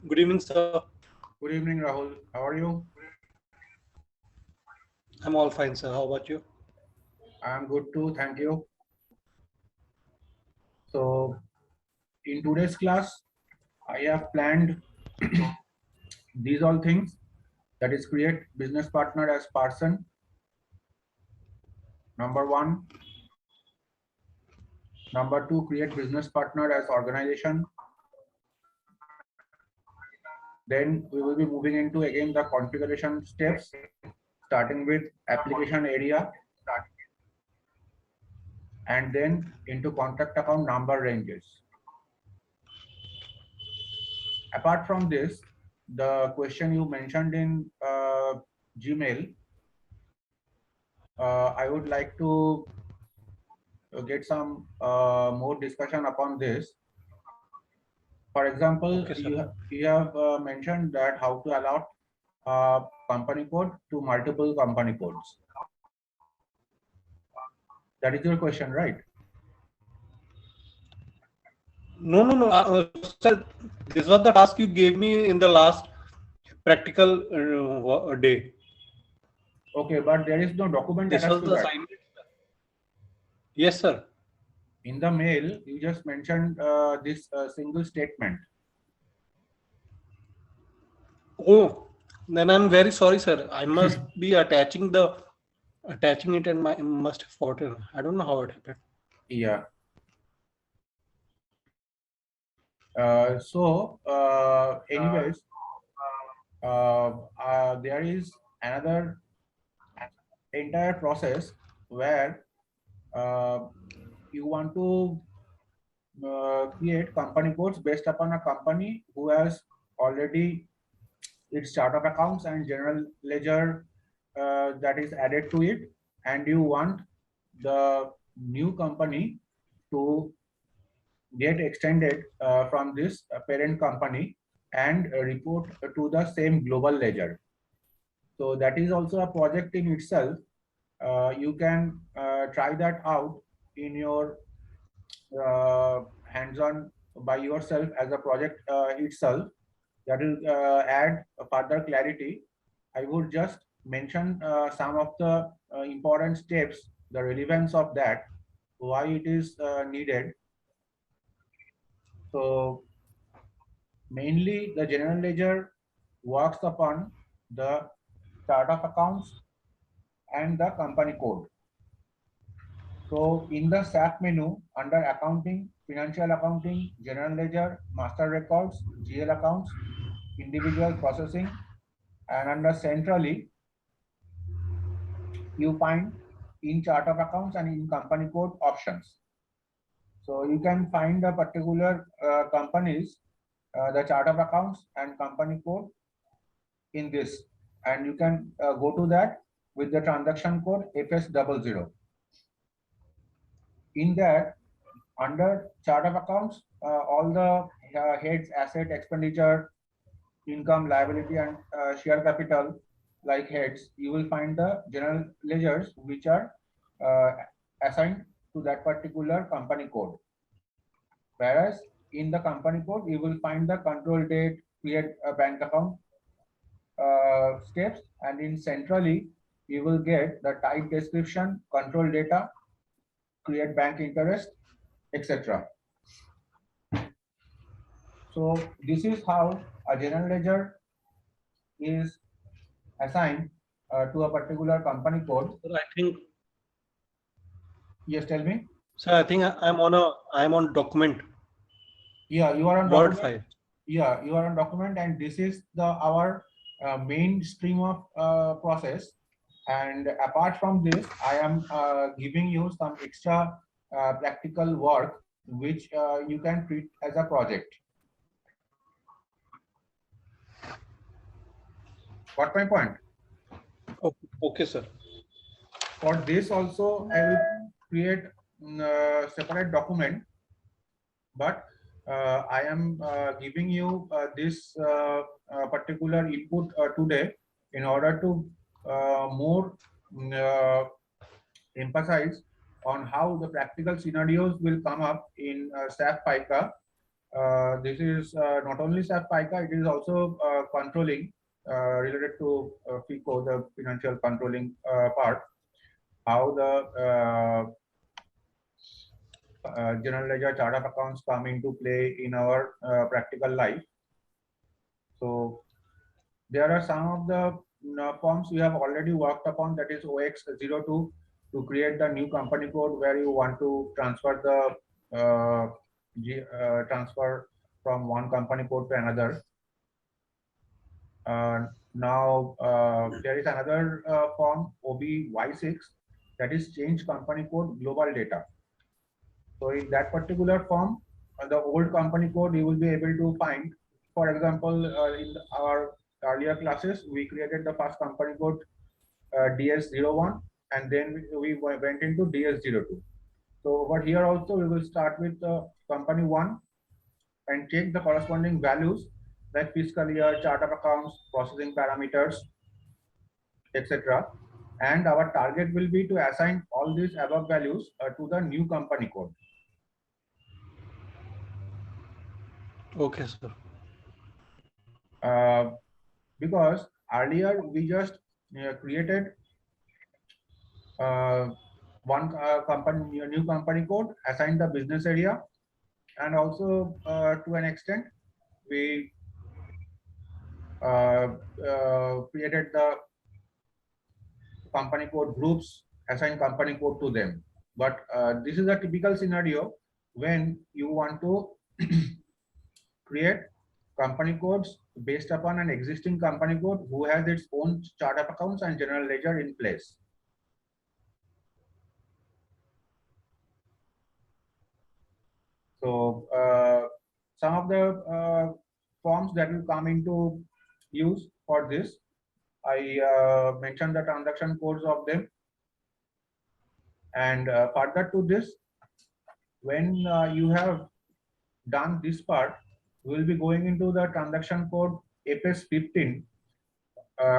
Good evening, sir. Good evening, Rahul. How are you? I'm all fine, sir. How about you? I'm good too, thank you. So, in today's class, I have planned these all things, that is, create business partner as person, number one. Number two, create business partner as organization. Then we will be moving into again the configuration steps, starting with application area and then into contract account number ranges. Apart from this, the question you mentioned in Gmail, I would like to get some more discussion upon this. For example, Okay, sir. you have mentioned that how to allot company code to multiple company codes. That is your question, right? No. Sir, this was the task you gave me in the last practical day. Okay, but there is no document This attached was to the that. assignment. Yes, sir. In the mail, you just mentioned this single statement. Oh, then I'm very sorry, sir. I must be attaching it, and I must have forgotten. I don't know how it happened. Yeah. Anyways, there is another entire process where uh, you want to create company codes based upon a company who has already its chart of accounts and general ledger that is added to it, and you want the new company to get extended from this parent company and report to the same global ledger. So that is also a project in itself. You can try that out in your hands-on by yourself as a project itself. That will add further clarity. I would just mention some of the important steps, the relevance of that, why it is needed. So mainly the general ledger works upon the chart of accounts and the company code. So in the SAP menu under accounting, financial accounting, general ledger, master records, GL accounts, individual processing, and under centrally, you find in chart of accounts and in company code options. So you can find the particular companies, the chart of accounts and company code in this, and you can go to that with the transaction code FS00. In that, under chart of accounts, all the heads, asset, expenditure, income, liability, and share capital like heads, you will find the general ledgers which are uh, assigned to that particular company code. Whereas in the company code, you will find the control date, create a bank account steps, and in centrally, you will get the type description, control data, create bank interest, etc. So this is how a general ledger is assigned to a particular company code. Sir, I think. Yes, tell me. Sir, I think I'm on document Yeah, you are on Word document. file. Yeah, you are on document, and this is the our main stream of process. And apart from this, I am giving you some extra practical work which you can treat as a project. Got my point? Okay, sir. For this also, I will create separate document, but I am giving you this particular input today in order to more emphasize on how the practical scenarios will come up in SAP FICA this is not only SAP FICA, it is also controlling related to FICO, the financial controlling part, how the general ledger chart of accounts come into play in our practical life. So there are some of the forms we have already worked upon, that is OX02, to create the new company code where you want to transfer the transfer from one company code to another. Now there is another form OBY6, that is change company code global data. So in that particular form, the old company code you will be able to find. For example, in our earlier classes, we created the first company code DS01, and then we went into DS02. So over here also we will start with company 1 and check the corresponding values like fiscal year, chart of accounts, processing parameters, etc. And our target will be to assign all these above values to the new company code. Okay, sir. Because earlier we just created one company, new company code, assigned the business area, and also to an extent we created the company code groups, assigned company code to them. But this is a typical scenario when you want to create company codes based upon an existing company code who has its own chart of accounts and general ledger in place. So some of the forms that will come into use for this, I mentioned the transaction codes of them. And further to this, when you have done this part, we will be going into the transaction code FS15,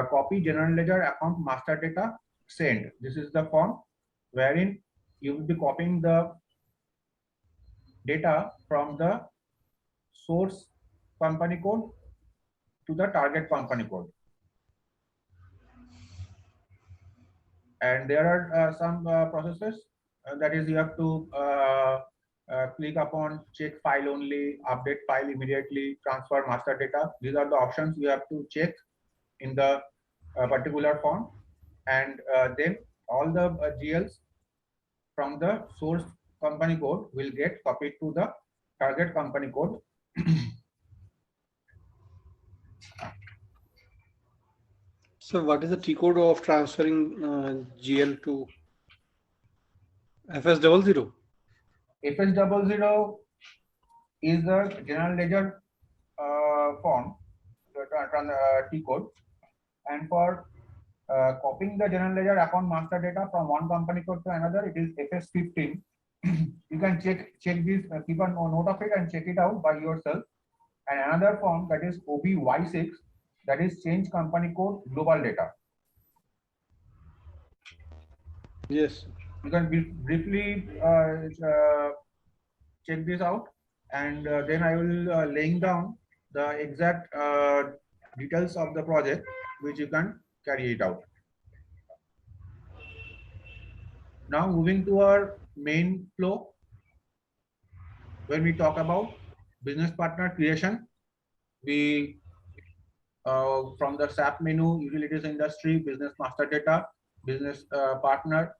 copy general ledger account master data send. This is the form wherein you will be copying the data from the source company code to the target company code. And there are some processes that is you have to click upon check file only, update file immediately, transfer master data. These are the options you have to check in the particular form, and then all the GLs from the source company code will get copied to the target company code. So what is the T code of transferring GL to FS00? FS00 is the general ledger form, T code, and for copying the general ledger account master data from one company code to another, it is FS15. You can check this, keep a note of it and check it out by yourself. And another form, that is OBY6, that is change company code global data. Yes. You can briefly check this out, and then I will laying down the exact details of the project which you can carry it out. Now moving to our main flow, when we talk about business partner creation, we from the SAP menu, utilities industry, business master data, business partner,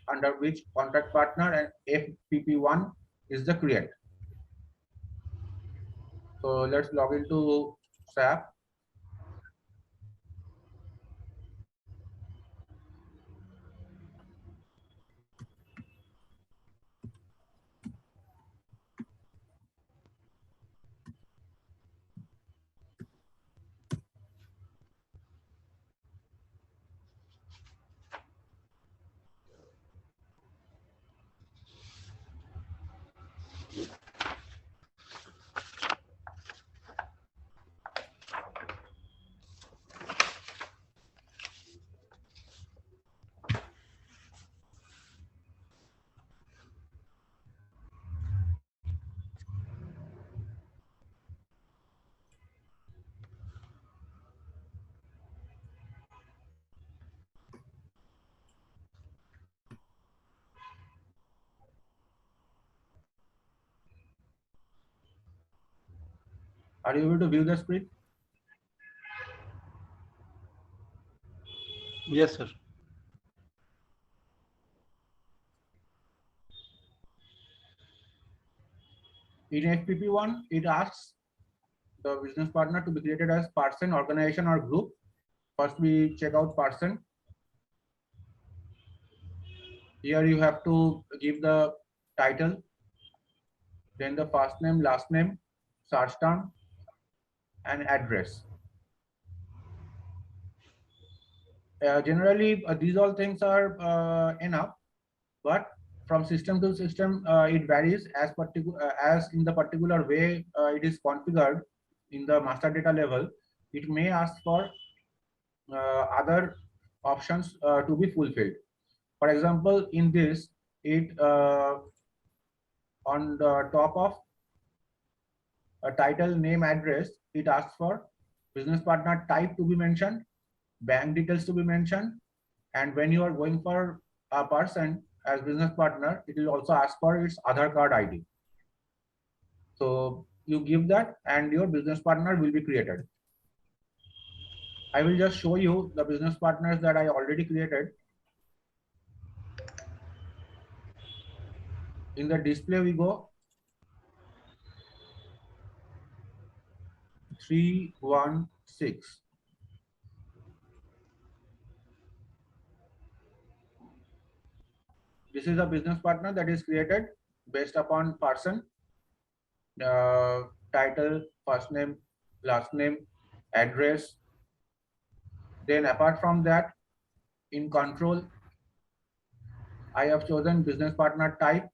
under which contract partner and FPP1 is the create. So let's log into SAP. Are you able to view the screen? Yes, sir. In FPP1, it asks the business partner to be created as person, organization, or group. First, we check out person. Here you have to give the title, then the first name, last name, search term, and address. Generally, these all things are enough, but from system to system, it varies as in the particular way it is configured in the master data level. It may ask for other options to be fulfilled. For example, in this, it on the top of a title, name, address, it asks for business partner type to be mentioned, bank details to be mentioned, and when you are going for a person as business partner, it will also ask for its Aadhaar card ID. So you give that and your business partner will be created. I will just show you the business partners that I already created. In the display, we go 316. This is a business partner that is created based upon person, title, first name, last name, address. Then apart from that, in control, I have chosen business partner type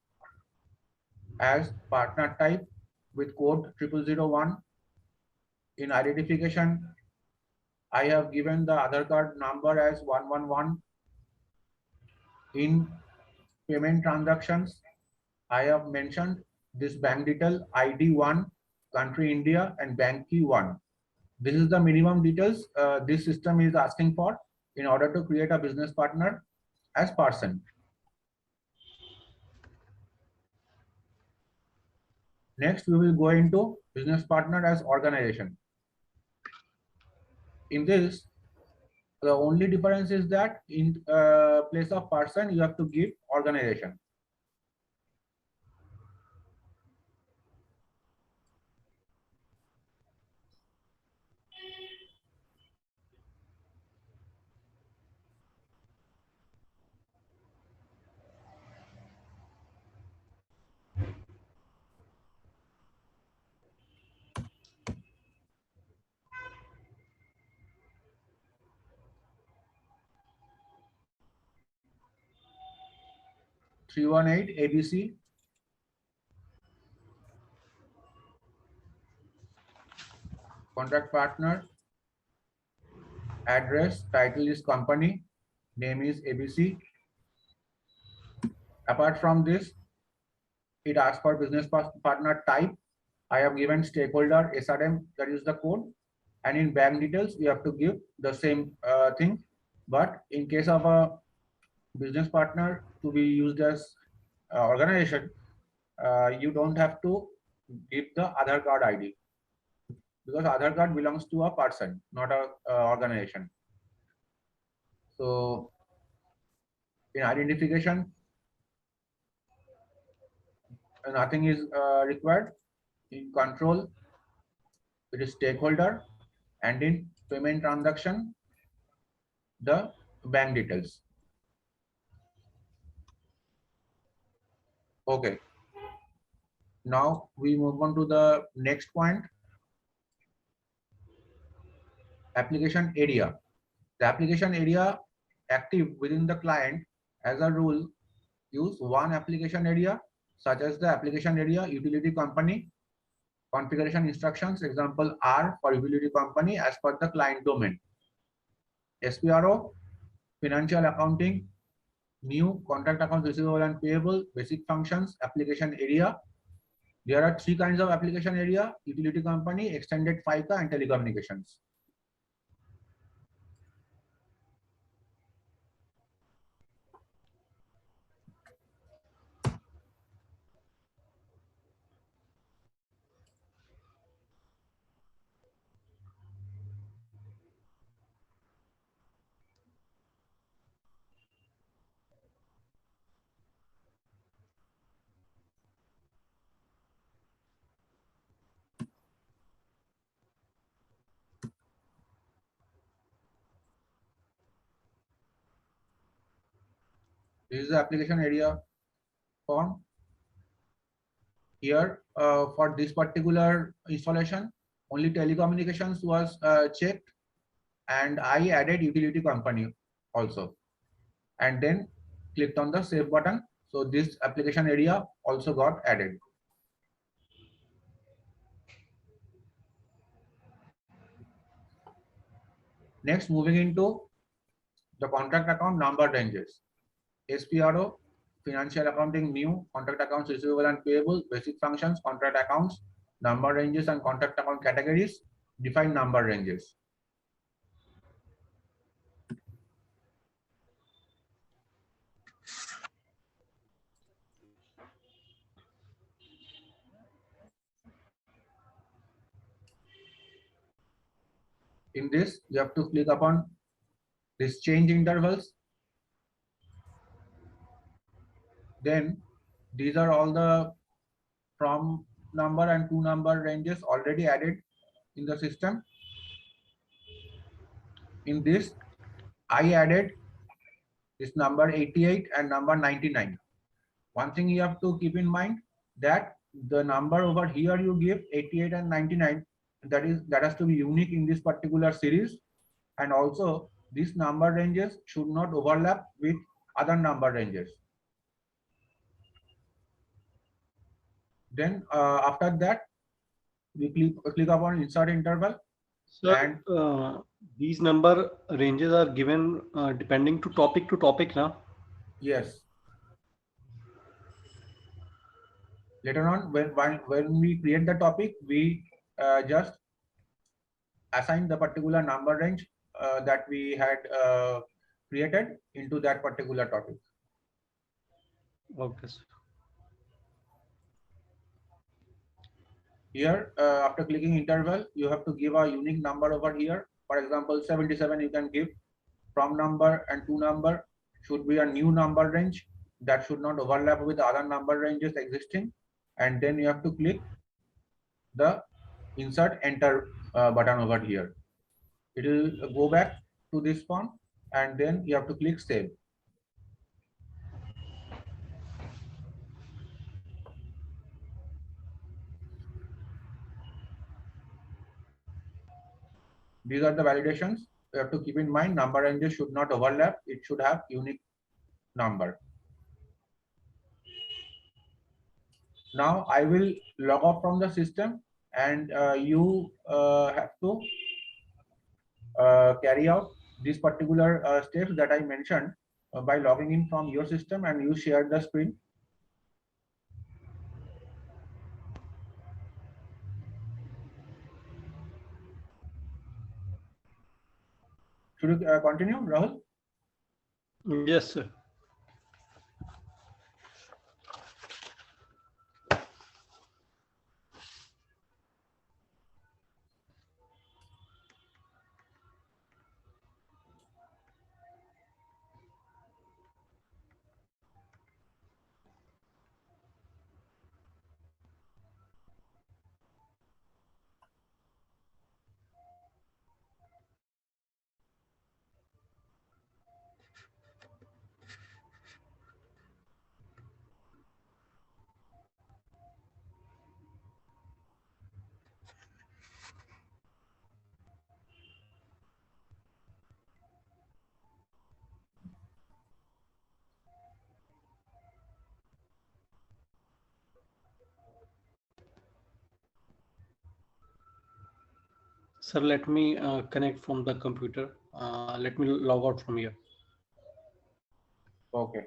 as partner type with code 0001. In identification, I have given the Aadhaar card number as 111. In payment transactions, I have mentioned this bank detail ID1, country India, and bank key 1. This is the minimum details this system is asking for in order to create a business partner as person. Next, we will go into business partner as organization. In this, the only difference is that in place of person, you have to give organization. Three one eight ABC. Contract partner, address, title is company, name is ABC. Apart from this, it asks for business partner type. I have given stakeholder SRM, that is the code. And in bank details, you have to give the same thing. But in case of a business partner to be used as organization, you don't have to give the Aadhaar card ID, because Aadhaar card belongs to a person, not a organization. So in identification, nothing is required. In control, it is stakeholder, and in payment transaction, the bank details. Okay. Now we move on to the next point, application area. The application area active within the client, as a rule, use one application area, such as the application area utility company, configuration instructions, example R for utility company as per the client domain. SPRO, financial accounting, new contract accounts receivable and payable, basic functions, application area. There are three kinds of application area: utility company, extended FICA, and telecommunications. This is the application area form. Here, for this particular installation, only telecommunications was checked, and I added utility company also, and then clicked on the save button. So this application area also got added. Next, moving into the contract account number ranges. SPRO, financial accounting, new, contract accounts receivable and payable, basic functions, contract accounts, number ranges and contract account categories, define number ranges. In this, you have to click upon this change intervals. Then these are all the from number and to number ranges already added in the system. In this, I added this number 88 and number 99. One thing you have to keep in mind, that the number over here you give 88 and 99, that has to be unique in this particular series, and also these number ranges should not overlap with other number ranges. Then after that, we click upon insert interval. Sir, And these number ranges are given depending to topic now. yes, later on when we create the topic, we just assign the particular number range that we had created into that particular topic. Okay, sir. Here, after clicking interval, you have to give a unique number over here. For example, 77 you can give. From number and to number should be a new number range that should not overlap with other number ranges existing. And then you have to click the insert enter button over here. It will go back to this form, and then you have to click save. These are the validations. You have to keep in mind number ranges should not overlap. It should have unique number. Now I will log off from the system, and you have to carry out these particular steps that I mentioned by logging in from your system, and you share the screen. Should you continue, Rahul? Yes, sir. Sir, let me connect from the computer. Let me log out from here. Okay.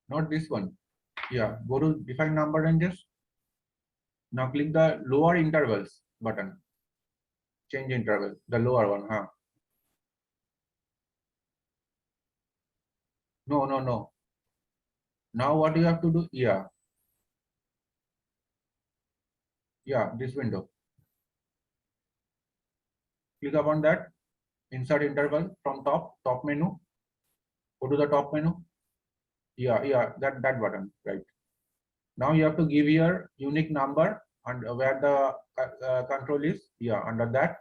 not this one. Yeah, go to define number ranges. Now click the lower intervals button. Change interval, the lower one, huh? No, no, no. Now what you have to do? Yeah, this window. Click upon that. Insert interval from top menu. Go to the top menu. Yeah, that button, right? Now you have to give your unique number and where the control is. Yeah, under that.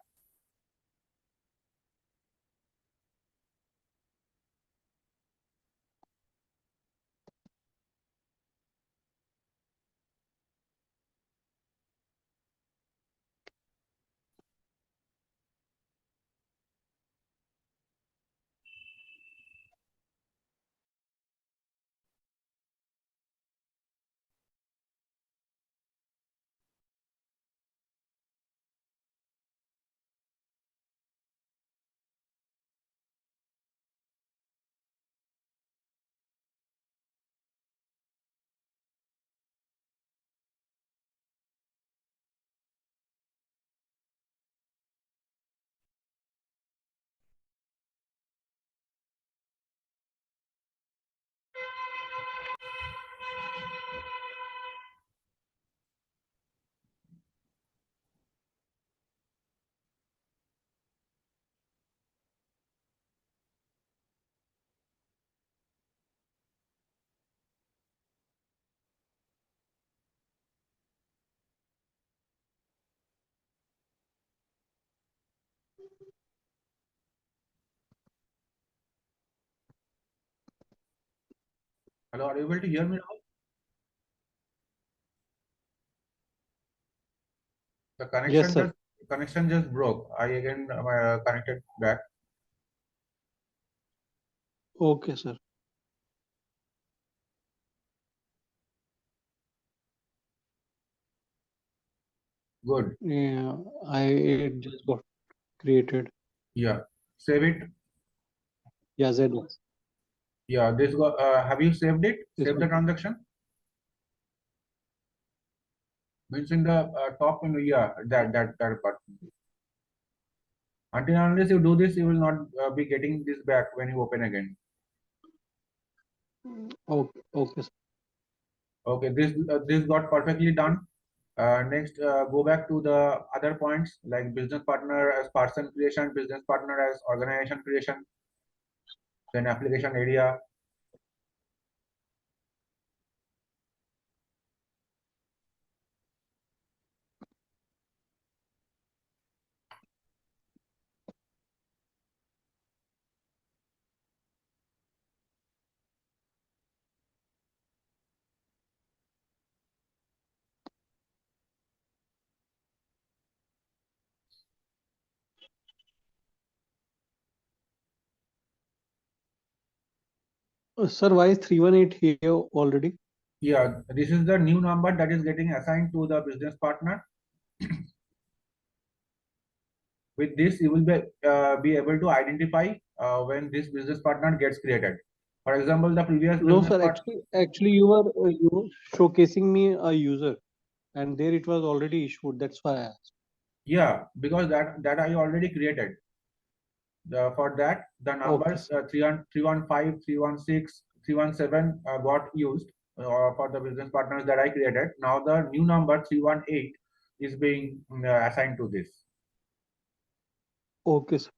Hello, are you able to hear me now? The Yes, sir. connection just broke. I again connected back. Okay, sir. Good. Yeah, it just got created. Yeah. Save it. Yeah, Z. Yeah, this go. Have you saved it? This Save the one. transaction. Means in the top menu. Yeah, that part. Until unless you do this, you will not be getting this back when you open again. Okay, okay, sir. Okay, this got perfectly done. Next, go back to the other points like business partner as person creation, business partner as organization creation, then application area. Sir, why is 318 here already? Yeah, this is the new number that is getting assigned to the business partner. With this, you will be able to identify when this business partner gets created. For example, the previous No, business sir. part. Actually, you were showcasing me a user, and there it was already issued. That's why I asked. Yeah, because that I already created. For that, the Okay, numbers sir. 315, 316, 317 got used for the business partners that I created. Now the new number 318 is being assigned to this. Okay, sir.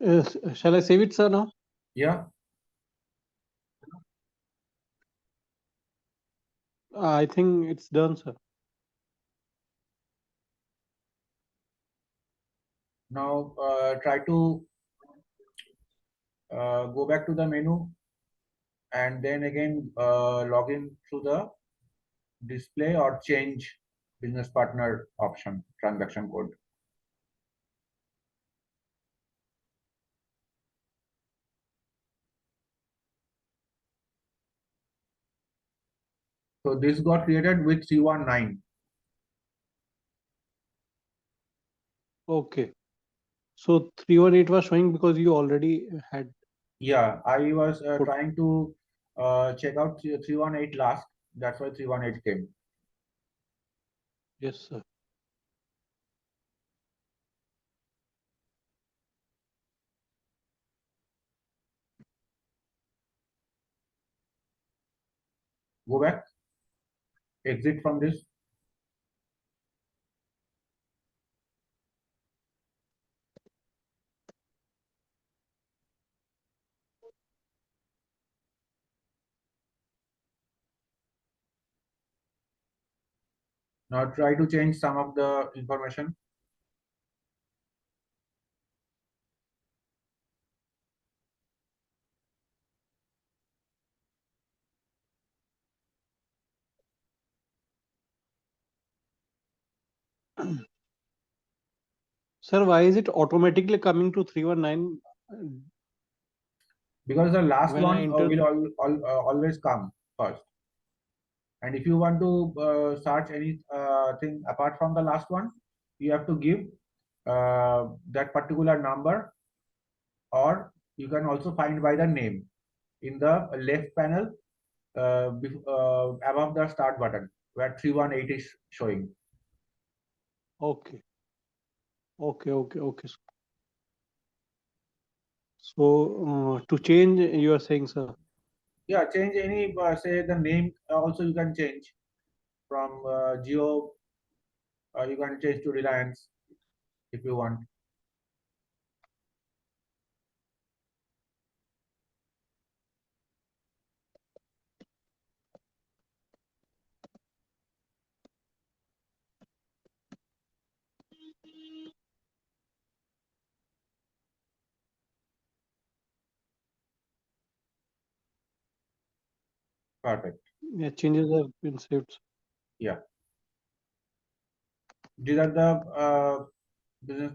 Shall I save it, sir, now? Yeah. I think it's done, sir. Now try to go back to the menu and then again log in through the display or change business partner option transaction code. So this got created with 319. Okay. So 318 was showing because you already had Yeah, I was put. trying to check out 318 last. That's why 318 came. Yes, sir. Go back, exit from this. Now try to change some of the information. Sir, why is it automatically coming to 319 Because the last when I one enter? will always come first. And if you want to search any thing apart from the last one, you have to give that particular number, or you can also find by the name in the left panel above the start button where 318 is showing. Okay. Okay. Okay. Okay. So to change, you are saying, sir. Yeah, change any, say the name also you can change from Geo, you can change to Reliance if you want. Perfect. Yeah, changes have been saved. Yeah. These are the business